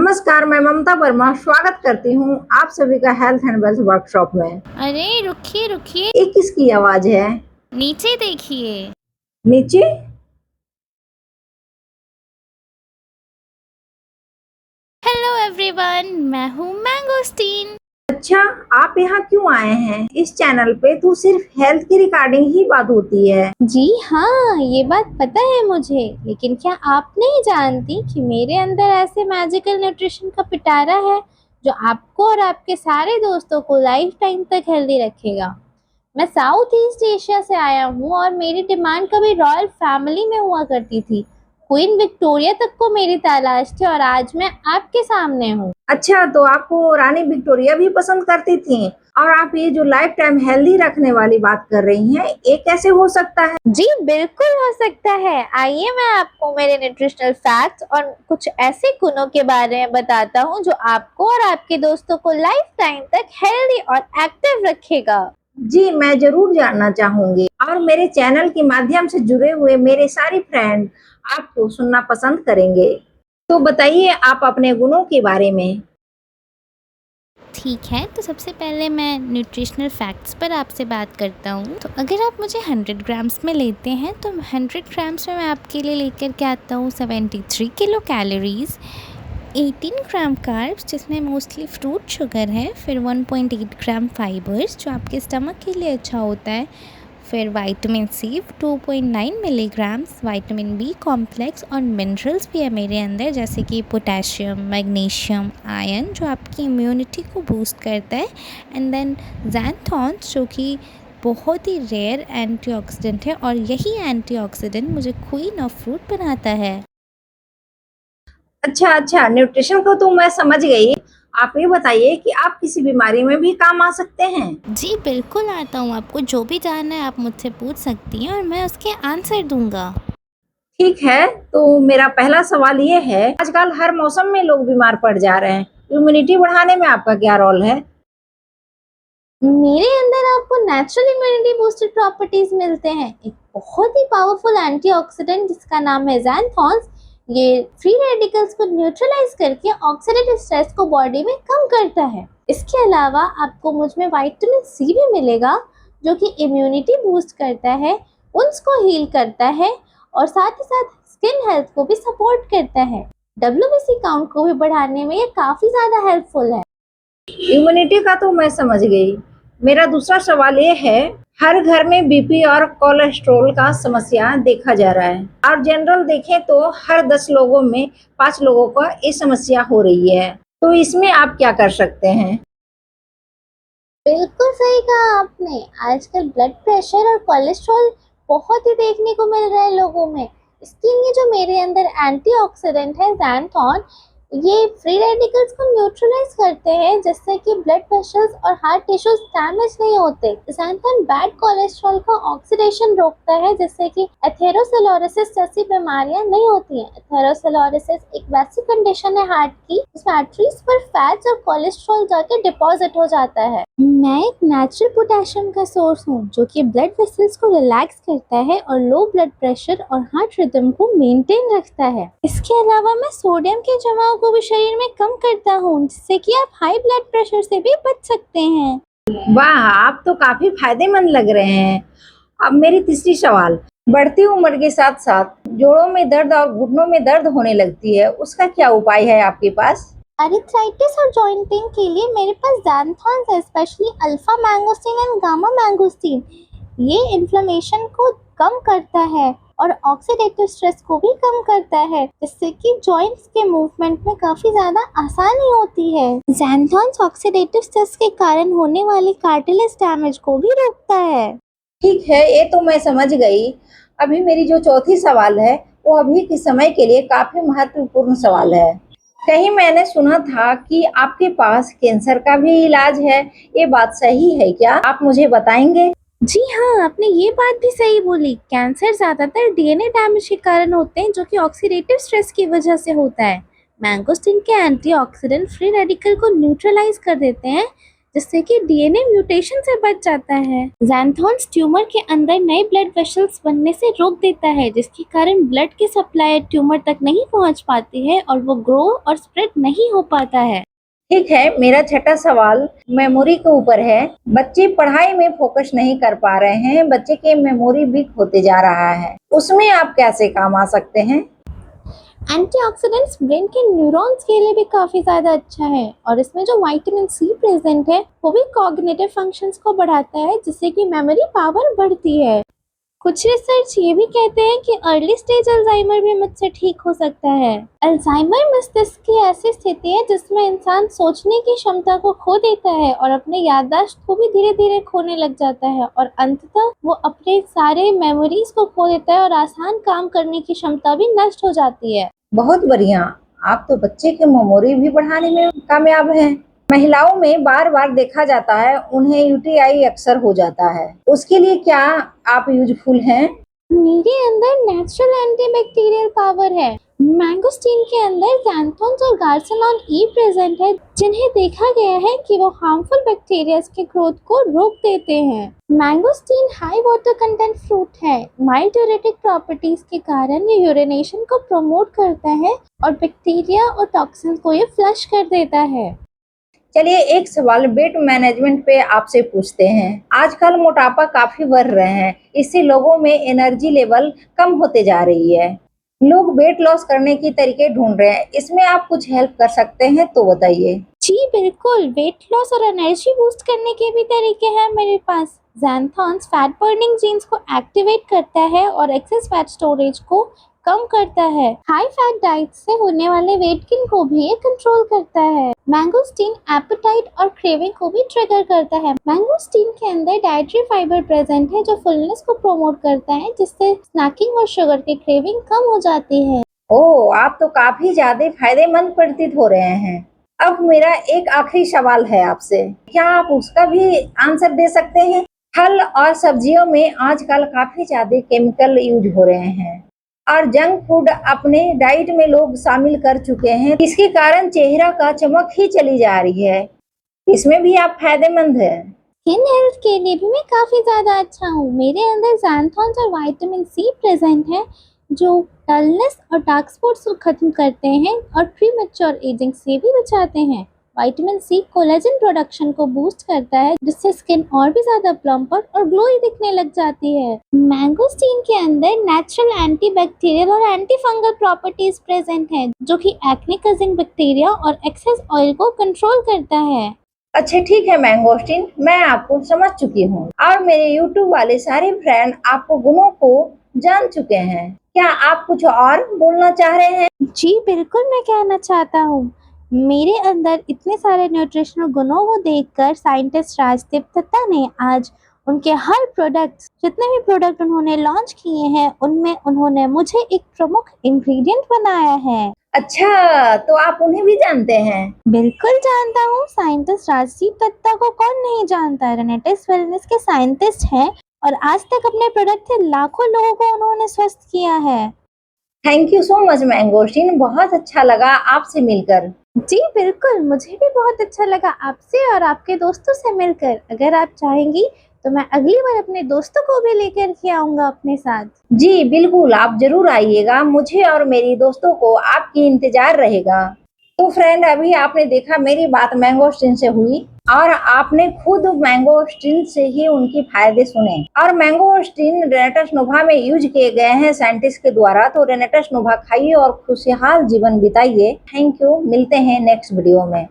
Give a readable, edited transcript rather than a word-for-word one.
नमस्कार, मैं ममता वर्मा स्वागत करती हूँ आप सभी का हेल्थ एंड वेल्थ वर्कशॉप में। अरे रुकिए रुकिए, ये किसकी आवाज है? नीचे देखिए। नीचे? हेलो एवरीवन, मैं हूँ मैंगोस्टीन। अच्छा, आप यहाँ क्यों आए हैं? इस चैनल पे तो सिर्फ हेल्थ की रिगार्डिंग ही बात होती है। जी हाँ, ये बात पता है मुझे, लेकिन क्या आप नहीं जानती कि मेरे अंदर ऐसे मैजिकल न्यूट्रिशन का पिटारा है जो आपको और आपके सारे दोस्तों को लाइफ टाइम तक हेल्दी रखेगा। मैं साउथ ईस्ट एशिया से आया हूँ और मेरी डिमांड कभी रॉयल फैमिली में हुआ करती थी। क्वीन विक्टोरिया तक को मेरी तलाश थी और आज मैं आपके सामने हूँ। अच्छा, तो आपको रानी विक्टोरिया भी पसंद करती थी और आप ये जो लाइफ टाइम हेल्दी रखने वाली बात कर रही हैं, ये कैसे हो सकता है? जी बिल्कुल हो सकता है। आइए मैं आपको मेरे न्यूट्रिशनल फैक्ट्स और कुछ ऐसे गुणों के बारे में बताता हूँ जो आपको और आपके दोस्तों को लाइफ टाइम तक हेल्दी और एक्टिव रखेगा। जी, मैं जरूर जानना चाहूंगी और मेरे चैनल के माध्यम से जुड़े हुए मेरे सारे फ्रेंड आपको सुनना पसंद करेंगे। तो बताइए आप अपने गुणों के बारे में। ठीक है, तो सबसे पहले मैं न्यूट्रिशनल फैक्ट्स पर आपसे बात करता हूँ। तो अगर आप मुझे 100 ग्राम्स में लेते हैं तो 100 ग्राम्स में मैं आपके लिए लेकर के आता हूँ 73 किलो कैलोरीज, 18 ग्राम कार्ब्स जिसमें मोस्टली फ्रूट शुगर है, फिर 1.8 ग्राम फाइबर्स जो आपके स्टमक के लिए अच्छा होता है, फिर vitamin C 2.9 milligrams, vitamin B complex और मिनरल्स भी है मेरे अंदर जैसे कि पोटेशियम, मैग्नीशियम, आयरन जो आपकी इम्यूनिटी को बूस्ट करता है, एंड देन ज़ैंथॉन्स जो कि बहुत ही रेयर एंटीऑक्सीडेंट है और यही एंटीऑक्सीडेंट मुझे क्वीन ऑफ फ्रूट बनाता है। अच्छा, न्यूट्रिशन को तो मैं समझ गई। आप ये बताइए कि आप किसी बीमारी में भी काम आ सकते हैं। जी बिल्कुल आता हूँ, आपको जो भी जानना है आप मुझसे पूछ सकती हैं और मैं उसके आंसर दूंगा। ठीक है, तो मेरा पहला सवाल ये है, आजकल हर मौसम में लोग बीमार पड़ जा रहे हैं, इम्यूनिटी बढ़ाने में आपका क्या रोल है? मेरे अंदर आपको नेचुरल इम्यूनिटी बूस्टर प्रॉपर्टीज मिलते हैं। एक बहुत ही पावरफुल एंटीऑक्सीडेंट जिसका नाम है ज़ैंथॉन्स, ये फ्री रेडिकल्स को न्यूट्रलाइज करके ऑक्सीडेटिव स्ट्रेस को बॉडी में कम करता है। इसके अलावा आपको मुझ में विटामिन सी भी मिलेगा जो कि इम्यूनिटी बूस्ट करता है, उनको हील करता है और साथ ही साथ स्किन हेल्थ को भी सपोर्ट करता है। डब्ल्यूबीसी काउंट को भी बढ़ाने में ये काफी ज्यादा हेल्पफुल है। इम्यूनिटी का तो मैं समझ गई। मेरा दूसरा सवाल ये है, हर घर में बीपी और कोलेस्ट्रॉल का समस्या देखा जा रहा है और जनरल देखें तो हर 10 लोगों में 5 लोगों को ये समस्या हो रही है, तो इसमें आप क्या कर सकते हैं? बिल्कुल सही कहा आपने। आजकल ब्लड प्रेशर और कोलेस्ट्रॉल बहुत ही देखने को मिल रहा है लोगों में। इसके लिए जो मेरे अंदर एंटीऑक्सीडेंट है ज़ैंथॉन, ये फ्री रेडिकल्स को न्यूट्रलाइज करते हैं जिससे कि ब्लड वेसल्स और हार्ट टिश्यूज डैमेज नहीं होते। ज़ैंथॉन बैड कोलेस्ट्रॉल का ऑक्सीडेशन रोकता है जिससे कि एथेरोस्क्लेरोसिस जैसी बीमारियां नहीं होती हैं। एथेरोस्क्लेरोसिस एक वैसी कंडीशन है हार्ट की जिसमें आर्टरीज पर फैट्स और कोलेस्ट्रॉल जाके डिपॉजिट हो जाता है। मैं एक नेचुरल पोटेशियम का सोर्स हूँ जो कि ब्लड वेसल्स को रिलैक्स करता है और लो ब्लड प्रेशर और हार्ट रिदम को मेंटेन रखता है। इसके अलावा मैं सोडियम के जमाव को भी शरीर में कम करता हूँ जिससे कि आप हाई ब्लड प्रेशर से भी बच सकते हैं। वाह, आप तो काफी फायदेमंद लग रहे हैं। अब मेरी तीसरी सवाल, बढ़ती उम्र के साथ साथ जोड़ों में दर्द और घुटनों में दर्द होने लगती है, उसका क्या उपाय है आपके पास? अर्थराइटिस और जॉइंट पेन के लिए मेरे पास ज़ैंथॉन्स है, specially alpha mangosteen and gamma mangosteen. ये इन्फ्लेमेशन को कम करता है और ऑक्सीडेटिव स्ट्रेस को भी कम करता है जिससे कि जॉइंट्स के मूवमेंट में काफी ज्यादा आसानी होती है। ज़ैंथॉन्स ऑक्सीडेटिव स्ट्रेस के कारण होने वाली कार्टिलेज डैमेज को भी रोकता है। ठीक है, ये तो मैं समझ गई। अभी मेरी जो चौथी सवाल है वो अभी के समय के लिए काफी महत्वपूर्ण सवाल है। कहीं मैंने सुना था कि आपके पास कैंसर का भी इलाज है, ये बात सही है क्या? आप मुझे बताएंगे? जी हाँ, आपने ये बात भी सही बोली। कैंसर ज्यादातर डीएनए डैमेज के कारण होते हैं जो कि ऑक्सीडेटिव स्ट्रेस की वजह से होता है। मैंगोस्टीन के एंटीऑक्सीडेंट फ्री रेडिकल को न्यूट्रलाइज कर देते हैं जिससे कि डीएनए म्यूटेशन से बच जाता है। ज़ैंथॉन्स ट्यूमर के अंदर नए ब्लड वेसल्स बनने से रोक देता है, जिसके कारण ब्लड की सप्लाई ट्यूमर तक नहीं पहुंच पाती है और वो ग्रो और स्प्रेड नहीं हो पाता है। ठीक है, मेरा छठा सवाल मेमोरी के ऊपर है। बच्चे पढ़ाई में फोकस नहीं कर पा रहे हैं, बच्चे के मेमोरी वीक होते जा रहा है, उसमें आप कैसे काम आ सकते हैं? एंटीऑक्सीडेंट्स ब्रेन के न्यूरॉन्स के लिए भी काफ़ी ज़्यादा अच्छा है और इसमें जो विटामिन सी प्रेजेंट है वो भी कॉग्निटिव फंक्शंस को बढ़ाता है, जिससे कि मेमोरी पावर बढ़ती है। कुछ रिसर्च ये भी कहते हैं कि अर्ली स्टेज अल्जाइमर भी मुझसे ठीक हो सकता है। अल्जाइमर मस्तिष्क की ऐसी स्थिति है जिसमें इंसान सोचने की क्षमता को खो देता है और अपने याददाश्त को भी धीरे धीरे खोने लग जाता है और अंततः वो अपने सारे मेमोरीज को खो देता है और आसान काम करने की क्षमता भी नष्ट हो जाती है। बहुत बढ़िया, आप तो बच्चे की मेमोरी भी बढ़ाने में कामयाब हैं। महिलाओं में बार बार देखा जाता है उन्हें यूटीआई अक्सर हो जाता है, उसके लिए क्या आप यूजफुल हैं? मेरे अंदर नेचुरल एंटीबैक्टीरियल पावर है। मैंगोस्टीन के अंदर ज़ैंथोन्स और गार्सिनॉन ई प्रेजेंट है, जिन्हें देखा गया है कि वो हार्मफुल बैक्टीरिया के ग्रोथ को रोक देते हैं। Mangosteen high water content fruit है। माइल्ड यूरेटिक प्रॉपर्टीज के कारण ये यूरिनेशन को प्रमोट करता है और बैक्टीरिया और टॉक्सिन को ये फ्लश कर देता है। चलिए एक सवाल वेट मैनेजमेंट पे आपसे पूछते हैं। आजकल मोटापा काफी बढ़ रहे हैं, इससे लोगों में एनर्जी लेवल कम होते जा रही है। लोग वेट लॉस करने की तरीके ढूंढ रहे हैं, इसमें आप कुछ हेल्प कर सकते हैं तो बताइए। जी बिल्कुल, वेट लॉस और एनर्जी बूस्ट करने के भी तरीके हैं मेरे पास। ज़ैंथॉन्स फैट बर्निंग जीन्स को एक्टिवेट करता है और एक्सेस फैट स्टोरेज को कम करता है। हाई फैट डाइट से होने वाले वेट गेन को भी ये कंट्रोल करता है। मैंगोस्टीन एपेटाइट और क्रेविंग को भी ट्रिगर करता है। मैंगोस्टीन के अंदर डाइटरी फाइबर प्रेजेंट है जो फुलनेस को प्रमोट करता है, जिससे स्नैकिंग और शुगर की क्रेविंग कम हो जाती है। ओह, आप तो काफी ज्यादा फायदेमंद प्रतीत हो रहे हैं। अब मेरा एक आखिरी सवाल है आपसे, क्या आप उसका भी आंसर दे सकते हैं? फल और सब्जियों में आजकल काफी ज्यादा केमिकल यूज हो रहे हैं और जंक फूड अपने डाइट में लोग शामिल कर चुके हैं, इसके कारण चेहरा का चमक ही चली जा रही है। इसमें भी आप फायदेमंद है। स्किन हेल्थ के लिए भी मैं काफ़ी ज़्यादा अच्छा हूँ। मेरे अंदर ज़ैंथॉन्स और विटामिन सी प्रेजेंट है जो डलनेस और डार्क स्पॉट्स को खत्म करते हैं और प्रीमेच्योर एजिंग से भी बचाते हैं। विटामिन सी कोलेजन प्रोडक्शन को बूस्ट करता है, जिससे स्किन और भी ज़्यादा प्लम्पर और ग्लोई दिखने लग जाती है। मैंगोस्टीन के अंदर नेचुरल एंटीबैक्टीरियल और एंटी फंगल प्रॉपर्टीज प्रेजेंट हैं, जो कि एक्ने कजिंग बैक्टीरिया और एक्सेस ऑयल को कंट्रोल करता है। अच्छा ठीक है मैंगोस्टीन, मैं आपको समझ चुकी हूँ और मेरे यूट्यूब वाले सारे फ्रेंड आपको गुणों को जान चुके हैं। क्या आप कुछ और बोलना चाह रहे हैं? जी बिल्कुल, मैं कहना चाहता हूँ, मेरे अंदर इतने सारे न्यूट्रिशनल गुणों को देखकर साइंटिस्ट राजदीप दत्ता ने आज उनके हर प्रोडक्ट्स, जितने भी प्रोडक्ट उन्होंने लॉन्च किए हैं, उनमें उन्होंने मुझे एक प्रमुख इंग्रेडिएंट बनाया है। अच्छा, तो आप उन्हें भी जानते हैं? बिल्कुल जानता हूँ। साइंटिस्ट राजदीप दत्ता को कौन नहीं जानता है। रेनेटिस वेलनेस के साइंटिस्ट हैं और आज तक अपने प्रोडक्ट से लाखों लोगों को उन्होंने स्वस्थ किया है। Thank you so much mangosteen, बहुत अच्छा लगा आपसे मिलकर। जी बिल्कुल, मुझे भी बहुत अच्छा लगा आपसे और आपके दोस्तों से मिलकर। अगर आप चाहेंगी तो मैं अगली बार अपने दोस्तों को भी लेकर के आऊँगा अपने साथ। जी बिल्कुल, आप जरूर आइएगा, मुझे और मेरी दोस्तों को आपकी इंतजार रहेगा। तो फ्रेंड, अभी आपने देखा मेरी बात मैंगोस्टीन से हुई और आपने खुद मैंगोस्टीन से ही उनकी फायदे सुने। और मैंगोस्टीन रेनेटस नोवा में यूज किए गए हैं साइंटिस्ट के द्वारा। तो रेनेटस नोवा खाइए और खुशहाल जीवन बिताइए। थैंक यू, मिलते हैं नेक्स्ट वीडियो में।